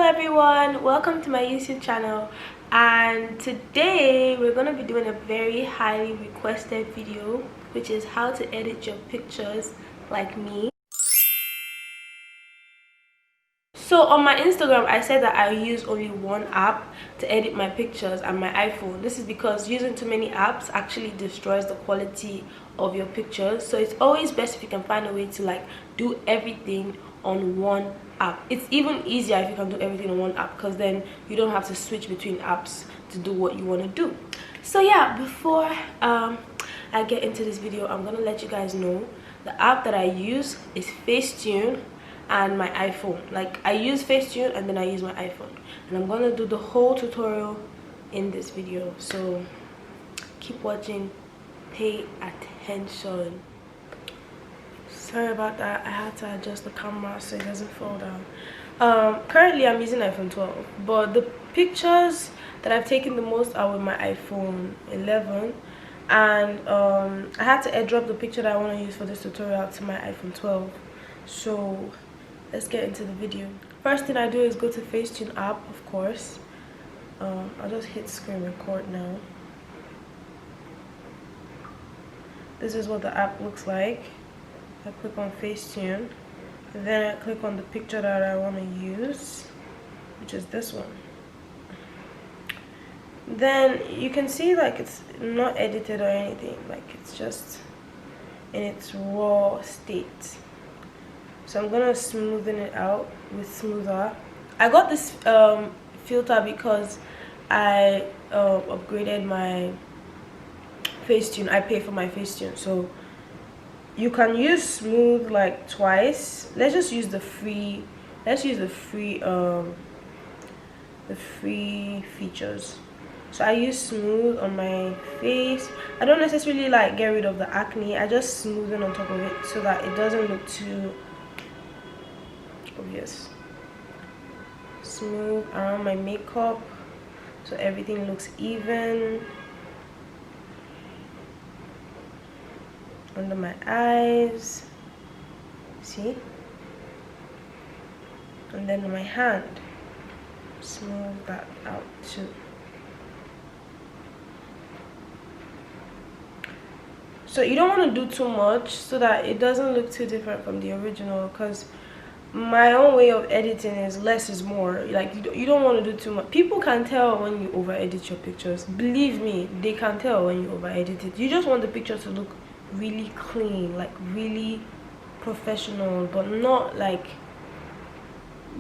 everyone, welcome to my YouTube channel, and today we're going to be doing a very highly requested video, which is how to edit your pictures like me. So on my Instagram I said that I use only one app to edit my pictures and my iPhone. This is because using too many apps actually destroys the quality of your pictures, so it's always best if you can find a way to like do everything on one app. It's even easier if you can do everything on one app, because then you don't have to switch between apps to do what you want to do. So yeah, before I get into this video, I'm gonna let you guys know the app that I use is Facetune and my iPhone. Like, I use Facetune and then I use my iPhone, and I'm gonna do the whole tutorial in this video, so keep watching, pay attention. Sorry about that, I had to adjust the camera so it doesn't fall down. Currently I'm using iPhone 12, but the pictures that I've taken the most are with my iPhone 11, and I had to airdrop the picture that I want to use for this tutorial to my iPhone 12. So let's get into the video. First thing I do is go to Facetune app, of course. I'll just hit screen record now. This is what the app looks like. I click on Facetune, and then I click on the picture that I want to use, which is this one. Then you can see like it's not edited or anything, like it's just in its raw state. So I'm gonna smoothen it out with smoother. I got this filter because I upgraded my Facetune. I pay for my Facetune, so you can use smooth like twice. Let's just use the free. Let's use the free features. So I use smooth on my face. I don't necessarily like get rid of the acne. I just smoothen on top of it so that it doesn't look too obvious. Smooth around my makeup so everything looks even. Under my eyes, see, and then my hand, smooth that out too. So you don't want to do too much so that it doesn't look too different from the original, because my own way of editing is less is more. Like, you don't want to do too much. People can tell when you over edit your pictures. Believe me, they can tell when you over edit it. You just want the picture to look really clean, like really professional, but not like,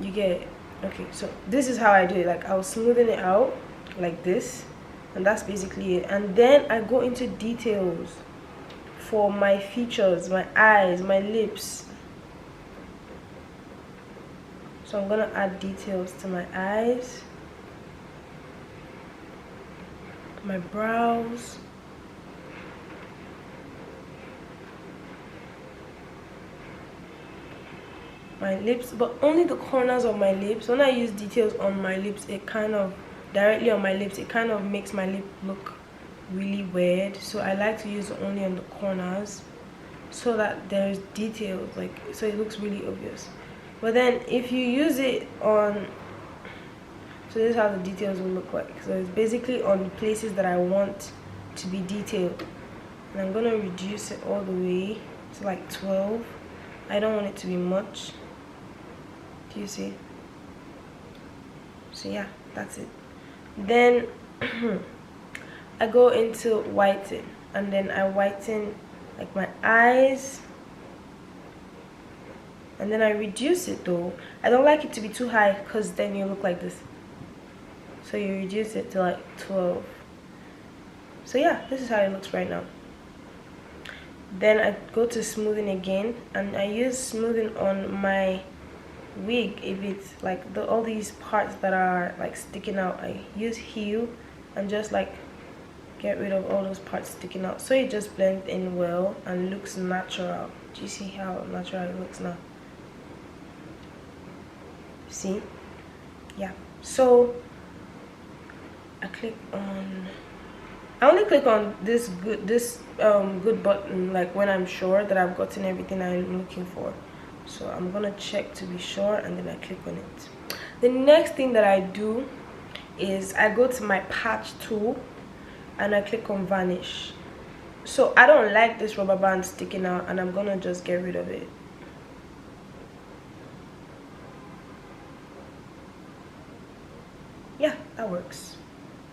you get it. Okay, so this is how I do it. Like, I was smoothing it out like this, and that's basically it. And then I go into details for my features, my eyes, my lips. So I'm gonna add details to my eyes, my brows, my lips, but only the corners of my lips. When I use details on my lips, it kind of directly on my lips, it kind of makes my lip look really weird. So I like to use it only on the corners so that there's details, like, so it looks really obvious. But then if you use it on, so this is how the details will look like. So it's basically on places that I want to be detailed, and I'm gonna reduce it all the way to like 12. I don't want it to be much. Do you see? So yeah, that's it. Then I go into whiten, and then I whiten like my eyes, and then I reduce it though. I don't like it to be too high, because then you look like this. So you reduce it to like 12. So yeah, this is how it looks right now. Then I go to smoothing again, and I use smoothing on my wig. If it's like all these parts that are like sticking out, I use hue and just like get rid of all those parts sticking out, so it just blends in well and looks natural. Do you see how natural it looks now? See? Yeah. So I only click on this good button like when I'm sure that I've gotten everything I'm looking for. So I'm gonna check to be sure, and then I click on it. The next thing that I do is I go to my patch tool and I click on vanish. So I don't like this rubber band sticking out, and I'm gonna just get rid of it. Yeah, that works.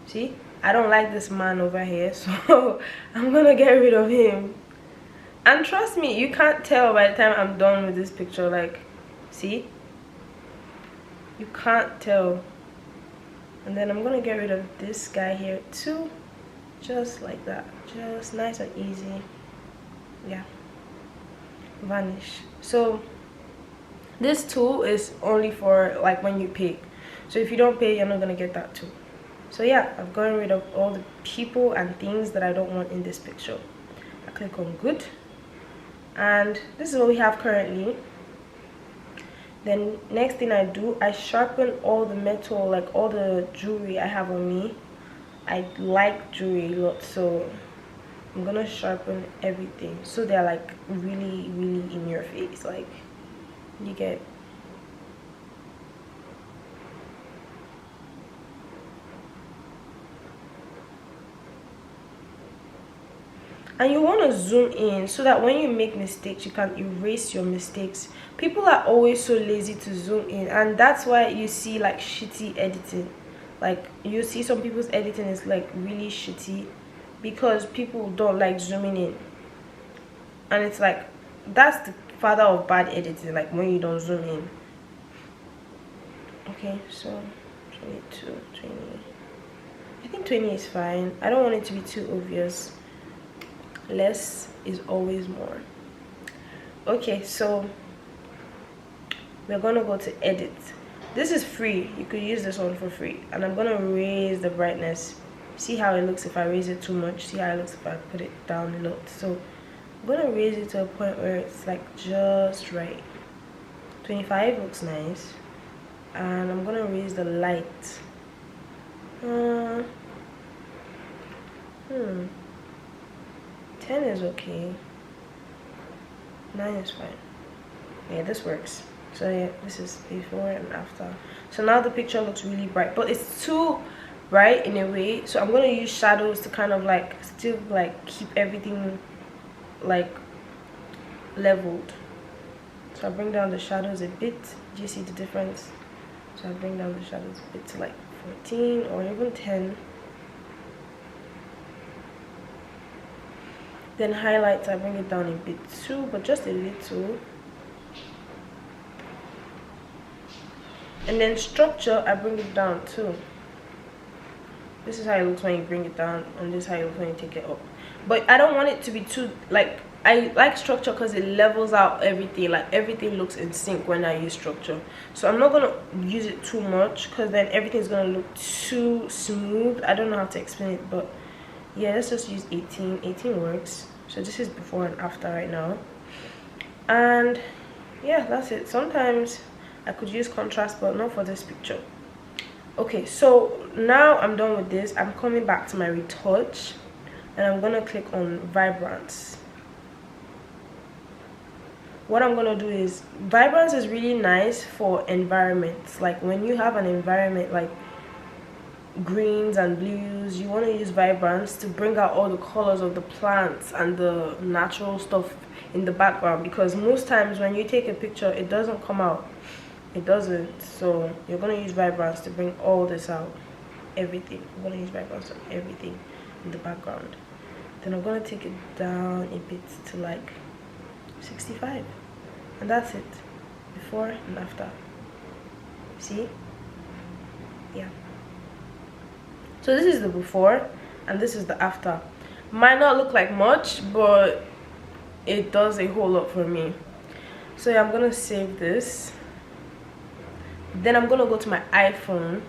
See, I don't like this man over here, so I'm gonna get rid of him. And trust me, you can't tell by the time I'm done with this picture. Like, see, you can't tell. And then I'm gonna get rid of this guy here too, just like that, just nice and easy. Yeah, vanish. So this tool is only for like when you pay, so if you don't pay, you're not gonna get that tool. So yeah, I've gotten rid of all the people and things that I don't want in this picture. I click on good, and this is what we have currently. Then next thing I do, I sharpen all the metal, like all the jewelry I have on me. I like jewelry a lot, so I'm gonna sharpen everything so they're like really in your face, like, you get. And you want to zoom in so that when you make mistakes, you can erase your mistakes. People are always so lazy to zoom in, and that's why you see like shitty editing. Like, you see some people's editing is like really shitty because people don't like zooming in, and it's like, that's the father of bad editing, like when you don't zoom in. Okay, so 22, 20. I think 20 is fine. I don't want it to be too obvious. Less is always more. Okay, so we're gonna go to edit. This is free, you could use this one for free, and I'm gonna raise the brightness. See how it looks if I raise it too much, see how it looks if I put it down a lot. So I'm gonna raise it to a point where it's like just right. 25 looks nice, and I'm gonna raise the light. 10 is okay. 9 is fine. Yeah, this works. So yeah, this is before and after. So now the picture looks really bright, but it's too bright in a way, so I'm gonna use shadows to kind of like still like keep everything like leveled. So I bring down the shadows a bit. Do you see the difference? So I bring down the shadows a bit to like 14 or even 10. Then highlights, I bring it down a bit too, but just a little. And then structure, I bring it down too. This is how it looks when you bring it down, and this is how it looks when you take it up. But I don't want it to be too, like, I like structure because it levels out everything. Like, everything looks in sync when I use structure. So I'm not gonna use it too much because then everything's gonna look too smooth. I don't know how to explain it, but yeah, let's just use 18. 18 works. So this is before and after right now. And yeah, that's it. Sometimes I could use contrast, but not for this picture. Okay, so now I'm done with this. I'm coming back to my retouch, and I'm gonna click on vibrance. What I'm gonna do is, vibrance is really nice for environments. Like when you have an environment like greens and blues, you want to use vibrance to bring out all the colors of the plants and the natural stuff in the background, because most times when you take a picture it doesn't come out, it doesn't. So you're going to use vibrance to bring all this out, everything. I'm going to use vibrance on everything in the background. Then I'm going to take it down a bit to like 65, and that's it, before and after. See? Yeah. So this is the before and this is the after. Might not look like much, but it does a whole lot for me. So yeah, I'm gonna save this. Then I'm gonna go to my iPhone,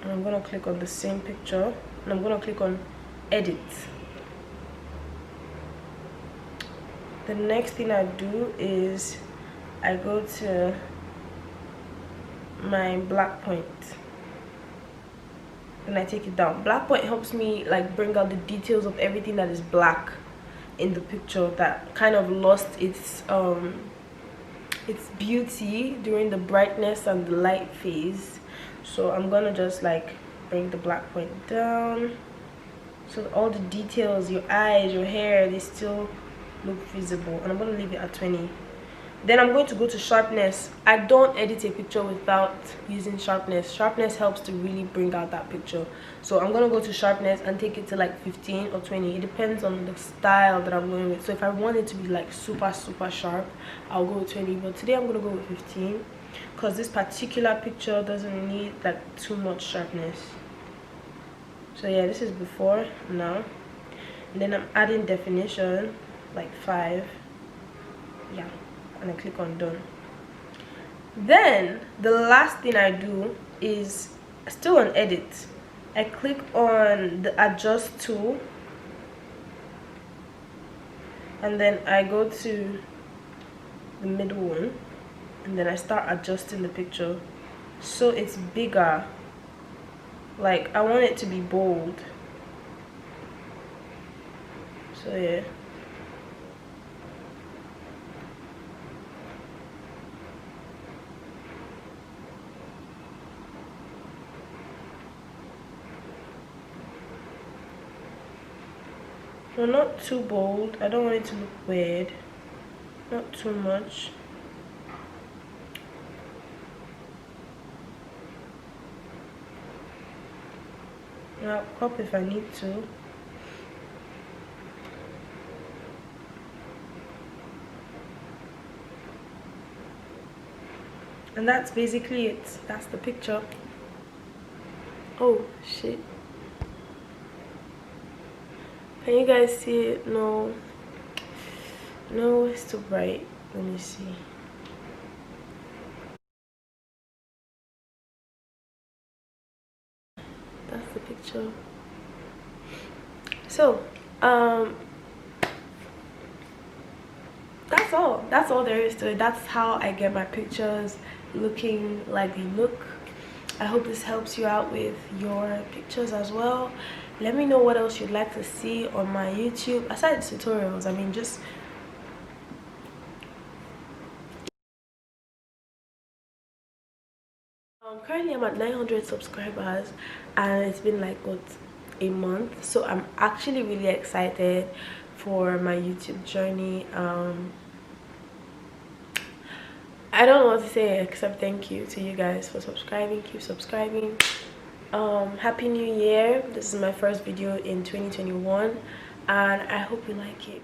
and I'm gonna click on the same picture, and I'm gonna click on edit. The next thing I do is I go to my black point, and I take it down. Black point helps me like bring out the details of everything that is black in the picture that kind of lost its its beauty during the brightness and the light phase. So I'm gonna just like bring the black point down so all the details, your eyes, your hair, they still look visible. And I'm gonna leave it at 20. Then I'm going to go to sharpness. I don't edit a picture without using sharpness. Sharpness helps to really bring out that picture. So I'm going to go to sharpness and take it to like 15 or 20. It depends on the style that I'm going with. So if I want it to be like super sharp, I'll go with 20. But today I'm going to go with 15 because this particular picture doesn't need like too much sharpness. So yeah, this is before, now. And then I'm adding definition like 5. Yeah. And I click on done. Then the last thing I do is still on edit. I click on the adjust tool and then I go to the middle one and then I start adjusting the picture so it's bigger. Like I want it to be bold. So yeah. No, not too bold. I don't want it to look weird. Not too much. I'll crop if I need to. And that's basically it. That's the picture. Oh shit. Can you guys see it? No, it's too bright. Let me see. That's the picture. So that's all there is to it. That's how I get my pictures looking like they look. I hope this helps you out with your pictures as well. Let me know what else you'd like to see on my YouTube aside tutorials. I mean, just currently I'm at 900 subscribers and it's been like what, a month. So I'm actually really excited for my YouTube journey. I don't know what to say except thank you to you guys for subscribing. Keep subscribing. Happy New Year. This is my first video in 2021 and I hope you like it.